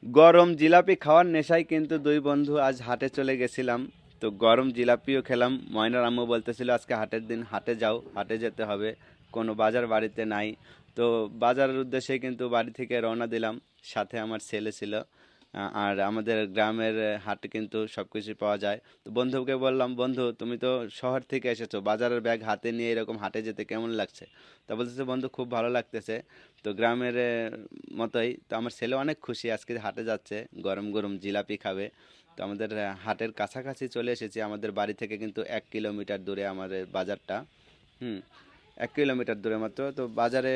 গরম জিলাপি খাওয়ার নেশায় কিন্তু দুই বন্ধু আজ হাটে চলে গেছিলাম। তো গরম জিলাপিও খেলাম। ময়নার আম্মু বলতেছিল আজকে হাটের দিন, হাটে যাও, হাটে যেতে হবে, কোনো বাজার বাড়িতে নাই। তো বাজারের উদ্দেশ্যে কিন্তু বাড়ি থেকে রওনা দিলাম। সাথে আমার ছেলে ছিল। আর আমাদের গ্রামের হাটে কিন্তু সব কিছুই পাওয়া যায়। তো বন্ধুকে বললাম, বন্ধু তুমি তো শহর থেকে এসেছো, বাজারের ব্যাগ হাতে নিয়ে এরকম হাটে যেতে কেমন লাগছে? তা বলতেছে, বন্ধু খুব ভালো লাগতেছে। তো গ্রামের মতোই তো আমার ছেলে অনেক খুশি, আজকে হাটে যাচ্ছে, গরম গরম জিলাপি খাবে। তো আমাদের হাটের কাছাকাছি চলে এসেছি। আমাদের বাড়ি থেকে কিন্তু 1 কিলোমিটার দূরে আমাদের বাজারটা। হুম, 1 কিলোমিটার দূরে মাত্র। তো বাজারে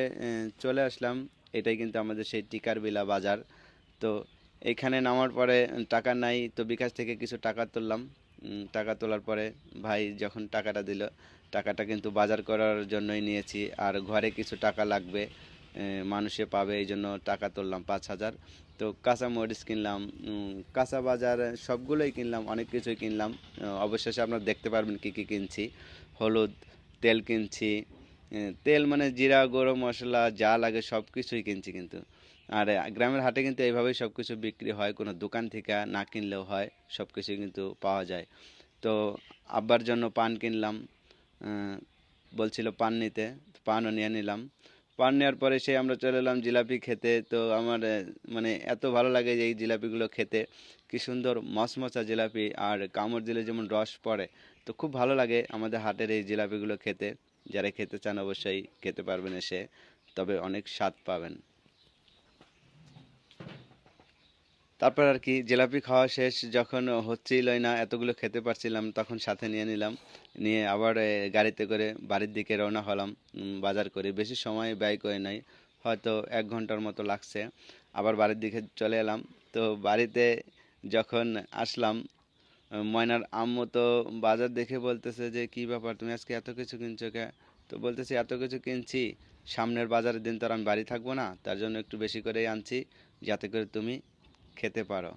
চলে আসলাম। এটাই কিন্তু আমাদের সেই টিকার বিলা বাজার। তো এইখানে নামার পরে টাকা নাই, তো বিকাশ থেকে কিছু টাকা তুললাম। টাকা তোলার পরে ভাই যখন টাকাটা দিল, টাকাটা কিন্তু বাজার করার জন্যই নিয়েছি, আর ঘরে কিছু টাকা লাগবে, মানুষে পাবে, এই জন্য টাকা তুললাম 5,000। তো কাঁচা মরিচ কিনলাম, কাঁচা বাজার সবগুলোই কিনলাম, অনেক কিছুই কিনলাম। অবশেষে আপনারা দেখতে পারবেন কি কি কিনছি। হলুদ, তেল কিনছি। তেল মানে জিরা, গরম মশলা যা লাগে সব কিছুই কিনছি কিন্তু। আর গ্রামের হাটে কিন্তু এইভাবেই সব কিছু বিক্রি হয়, কোনো দোকান থেকে না কিনলেও হয়, সব কিছুই কিন্তু পাওয়া যায়। তো আব্বার জন্য পান কিনলাম। আহ, বলছিল পান নিতে, তো পানও নিয়ে নিলাম। পান নেওয়ার পরে সে আমরা চলে এলাম জিলাপি খেতে। তো আমার মানে এত ভালো লাগে যে এই জিলাপিগুলো খেতে, কি সুন্দর মচমচা জিলাপি, আর কামড় দিলে যেমন রস পড়ে। তো খুব ভালো লাগে আমাদের হাটের এই জিলাপিগুলো খেতে। যারা খেতে চান অবশ্যই খেতে পারবেন এসে, তবে অনেক স্বাদ পাবেন। তারপর আর কি জিলাপি খাওয়া শেষ যখন হচ্ছিলই না, এতগুলো খেতে পারছিলাম, তখন সাথে নিয়ে নিলাম। নিয়ে আবার গাড়িতে করে বাড়ির দিকে রওনা হলাম। বাজার করে বেশি সময় ব্যয় করে নাই, হয়তো 1 ঘন্টার মতো লাগছে। আবার বাড়ির দিকে চলে এলাম। তো বাড়িতে যখন আসলাম, ময়নার আম্মু তো বাজার দেখে বলতেছে যে কি ব্যাপার, তুমি আজকে এত কিছু কিনছো কে? তো বলতেছি এত কিছু কিনছি, সামনের বাজারের দিন তো আর আমি বাড়ি থাকবো না, তার জন্য একটু বেশি করেই আনছি, যাতে করে তুমি খেতে পারো।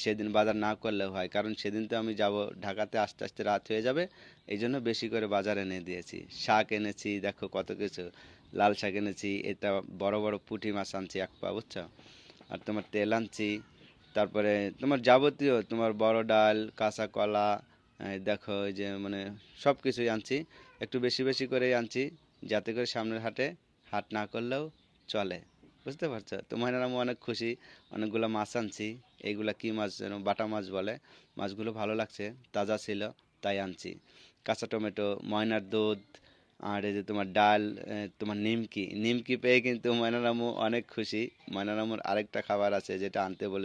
সেদিন বাজার না করলেও হয়, কারণ সেদিন তো আমি যাব, ঢাকাতে আস্তে আস্তে রাত হয়ে যাবে। এই জন্য বেশি করে বাজার এনে দিয়েছি। শাক এনেছি, দেখো কত কিছু। লাল শাক এনেছি, এটা বড় বড় পুঁটি মাছ আনছি 1 পা, বুঝছো? আর তোমার তেল আনছি। তারপরে তোমার যাবতীয় তোমার বড় ডাল, কাঁচা কলা, দেখো এই যে মানে সব কিছুই আনছি। একটু বেশি বেশি করেই আনছি, যাতে করে সামনের হাটে হাট না করলেও চলে। বুঝতে পারছো? তো ময়নার আম্মু অনেক খুশি। অনেকগুলো মাছ আনছি। এইগুলা কি মাছ যেন, বাটা মাছ বলে। মাছগুলো ভালো লাগছে, তাজা ছিল, তাই আনছি। কাঁচা টমেটো, ময়নার দুধ, আর এই যে তোমার ডাল, তোমার নিমকি। নিমকি পেয়ে কিন্তু ময়নার আম্মু অনেক খুশি। ময়নার আম্মুর আরেকটা খাবার আছে যেটা আনতে বলে